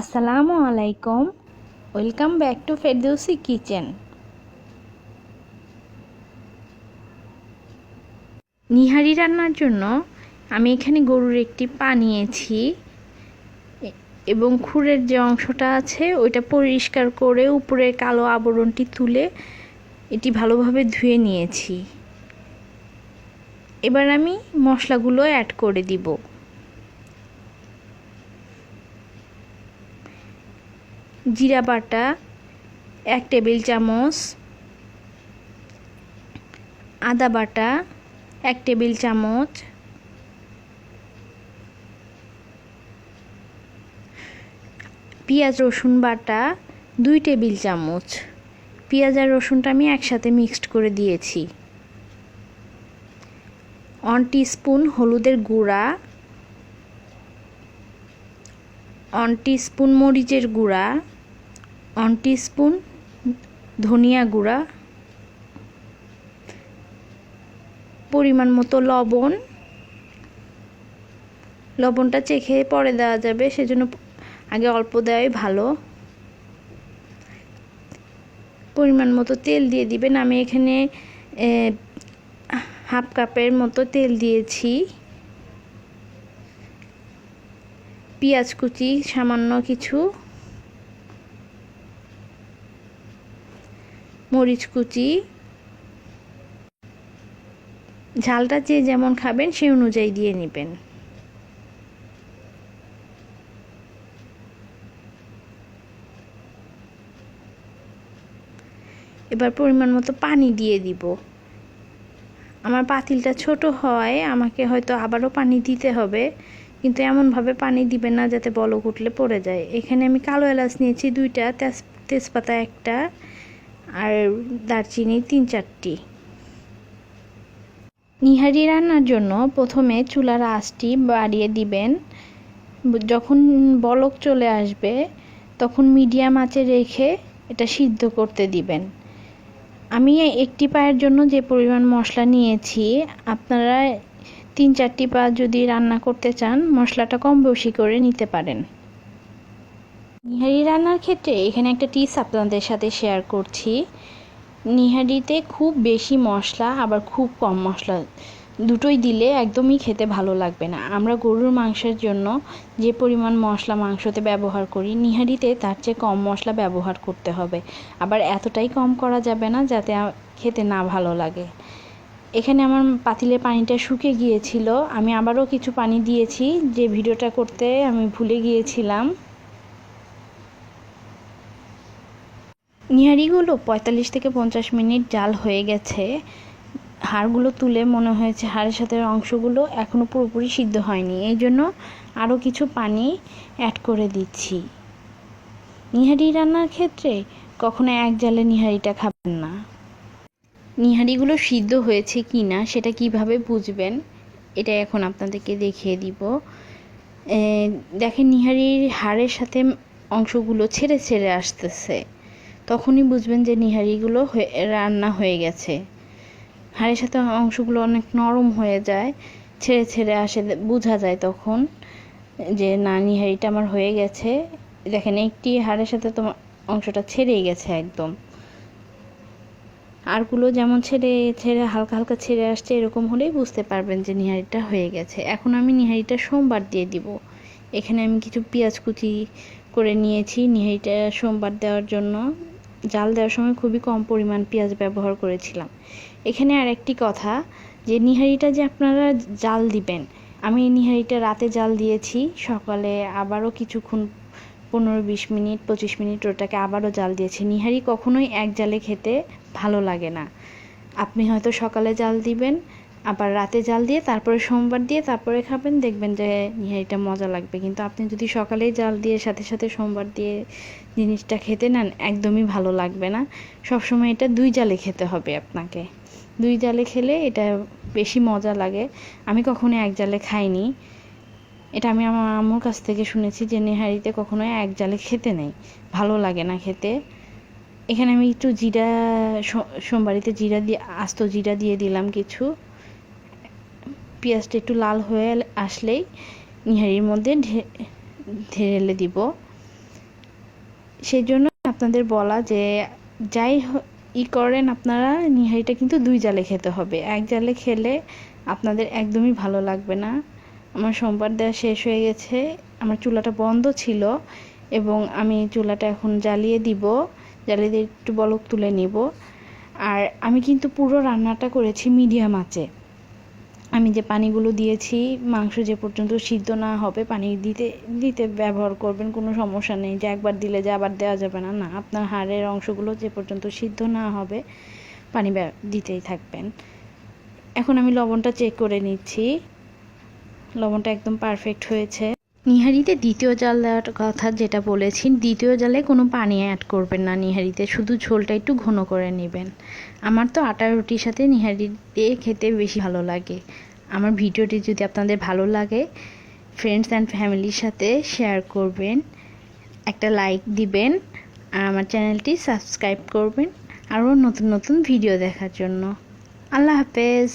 আসসালামু আলাইকুম। Welcome back to Ferdousi kitchen. Nihari রান্নার জন্য আমি এখানে গরুর একটি পা নিয়েছি এবং খুরের যে অংশটা আছে ওইটা পরিষ্কার করে উপরের কালো আবরণটি তুলে এটি ভালোভাবে ধুয়ে নিয়েছি। এবার আমি মশলাগুলো অ্যাড করে দিব। জিরা বাটা 1 টেবিল চামচ, আদা বাটা 1 টেবিল চামচ, পেঁয়াজ রসুন বাটা 2 টেবিল চামচ। পেঁয়াজ আর রসুনটা আমি একসাথে মিক্সড করে দিয়েছি। 1 টিস্পুন হলুদের গুঁড়া, 1 টিস্পুন মরিচের গুঁড়া, 1 টিস্পুন ধনিয়া গুঁড়া, পরিমাণ মতো লবণ। লবণটা চেখে পরে দেওয়া যাবে, সেজন্য আগে অল্প দেওয়াই ভালো। পরিমাণ মতো তেল দিয়ে দিবেন। আমি এখানে হাফ কাপের মতো তেল দিয়েছি। পেঁয়াজ কুচি সামান্য কিছু, মরিচ কুচি। ঝালটা যে যেমন খাবেন সেই অনুযায়ী দিয়ে নেবেন। এবার পরিমাণ মতো পানি দিয়ে দিব। আমার পাতিলটা ছোট হয়, আমাকে হয়তো আবারও পানি দিতে হবে, কিন্তু এমনভাবে পানি দিবেন না যাতে বলক উঠলে পড়ে যায়। এখানে আমি কালো এলাচ নিয়েছি 2টা, তেজপাতা 1টা, আর দারচিনি 3-4টি। নিহারি রান্নার জন্য প্রথমে চুলার আঁচটি বাড়িয়ে দিবেন। যখন বলক চলে আসবে তখন মিডিয়াম আঁচে রেখে এটা সিদ্ধ করতে দিবেন। আমি একটি পায়ের জন্য যে পরিমাণ মশলা নিয়েছি, আপনারা 3-4টি পা যদি রান্না করতে চান মশলাটা কম বেশি করে নিতে পারেন। নিহারি রান্নার ক্ষেত্রে এখানে একটা টিপস আপনাদের সাথে শেয়ার করছি। নিহারিতে খুব বেশি মশলা আবার খুব কম মশলা দুটোই দিলে একদমই খেতে ভালো লাগবে না। আমরা গরুর মাংসের জন্য যে পরিমাণ মশলা মাংসতে ব্যবহার করি, নিহারিতে তার চেয়ে কম মশলা ব্যবহার করতে হবে। আবার এতটাই কম করা যাবে না যাতে খেতে না ভালো লাগে। এখানে আমার পাতিলের পানিটা শুকিয়ে গিয়েছিল, আমি আবারও কিছু পানি দিয়েছি, যে ভিডিওটা করতে আমি ভুলে গিয়েছিলাম। নিহারিগুলো 45 থেকে 50 মিনিট জাল হয়ে গেছে। হাড়গুলো তুলে মনে হয়েছে হাড়ের সাথে অংশগুলো এখনও পুরোপুরি সিদ্ধ হয়নি, এই জন্য আরও কিছু পানি অ্যাড করে দিচ্ছি। নিহারি রান্নার ক্ষেত্রে কখনো এক জালে নিহারিটা খাবেন না। নিহারিগুলো সিদ্ধ হয়েছে কি না সেটা কিভাবে বুঝবেন, এটা এখন আপনাদেরকে দেখিয়ে দিব। দেখেন নিহারির হাড়ের সাথে অংশগুলো ছেড়ে ছেড়ে আসতেছে, তখনই বুঝবেন যে নিহারিগুলো রান্না হয়ে গেছে। হাড়ের সাথে অংশগুলো অনেক নরম হয়ে যায়, ছেড়ে ছেড়ে আসে, বোঝা যায় তখন যে না, নিহারিটা আমার হয়ে গেছে। দেখেন একটি হাড়ের সাথে তোমার অংশটা ছেড়েই গেছে একদম। আরগুলো যেমন ছেড়ে ছেড়ে হালকা হালকা ছেড়ে আসছে, এরকম হলেই বুঝতে পারবেন যে নিহারিটা হয়ে গেছে। এখন আমি নিহারিটা সোমবার দিয়ে দিব। এখানে আমি কিছু পেঁয়াজ কুচি করে নিয়েছি নিহারিটা সোমবার দেওয়ার জন্য। জাল দেওয়ার সময় খুবই কম পরিমাণ পেঁয়াজ ব্যবহার করেছিলাম। এখানে আর একটি কথা, যে নিহারিটা যে আপনারা জাল দিবেন, আমি এই নিহারিটা রাতে জাল দিয়েছি, সকালে আবারও কিছুক্ষণ 15-20 মিনিট 25 মিনিট ওটাকে আবারও জাল দিয়েছি। নিহারি কখনোই এক জালে খেতে ভালো লাগে না। আপনি হয়তো সকালে জাল দিবেন, আবার রাতে জাল দিয়ে তারপরে সোমবার দিয়ে তারপরে খাবেন, দেখবেন যে নিহারিটা মজা লাগবে। কিন্তু আপনি যদি সকালেই জাল দিয়ে সাথে সাথে সোমবার দিয়ে জিনিসটা খেতে নেন, একদমই ভালো লাগবে না। সবসময় এটা 2 জালে খেতে হবে আপনাকে। 2 জালে খেলে এটা বেশি মজা লাগে। আমি কখনো এক জালে খাইনি, এটা আমি আমার আম্মুর কাছ থেকে শুনেছি যে নেহারিতে কখনো এক জালে খেতে নেই, ভালো লাগে না খেতে। এখানে আমি একটু জিরা, সোমবারিতে জিরা দিয়ে, আস্ত জিরা দিয়ে দিলাম কিছু। পেঁয়াজটা একটু লাল হয়ে আসলেই নিহারির মধ্যে ঢেলে দিব। সেই জন্য আপনাদের বলা যে যাই করেন আপনারা নিহারিটা কিন্তু 2 জালে খেতে হবে। 1 জালে খেলে আপনাদের একদমই ভালো লাগবে না। আমার সোমবার দেওয়া শেষ হয়ে গেছে, আমার চুলাটা বন্ধ ছিল এবং আমি চুলাটা এখন জ্বালিয়ে দিব, জ্বালিয়ে দিয়ে একটু বলক তুলে নিব। আর আমি কিন্তু পুরো রান্নাটা করেছি মিডিয়াম আঁচে। আমি যে পানিগুলো দিয়েছি, মাংস যে পর্যন্ত সিদ্ধ না হবে পানি দিতে দিতে ব্যবহার করবেন, কোনো সমস্যা নেই যে একবার দিলে যে আবার দেওয়া যাবে না, না, আপনার হাড়ের অংশগুলো যে পর্যন্ত সিদ্ধ না হবে পানি দিতেই থাকবেন। এখন আমি লবণটা চেক করে নিচ্ছি, লবণটা একদম পারফেক্ট হয়েছে। নিহারিতে দ্বিতীয় জাল দেওয়ার কথা যেটা বলেছি, দ্বিতীয় জালে কোনো পানি অ্যাড করবেন না নিহারিতে, শুধু ঝোলটা একটু ঘন করে নেবেন। আমার তো আটা রুটির সাথে নিহারি দিয়ে খেতে বেশি ভালো লাগে। আমার ভিডিওটি যদি আপনাদের ভালো লাগে, ফ্রেন্ডস অ্যান্ড ফ্যামিলির সাথে শেয়ার করবেন, একটা লাইক দিবেন আর আমার চ্যানেলটি সাবস্ক্রাইব করবেন আরও নতুন নতুন ভিডিও দেখার জন্য। আল্লাহ হাফেজ।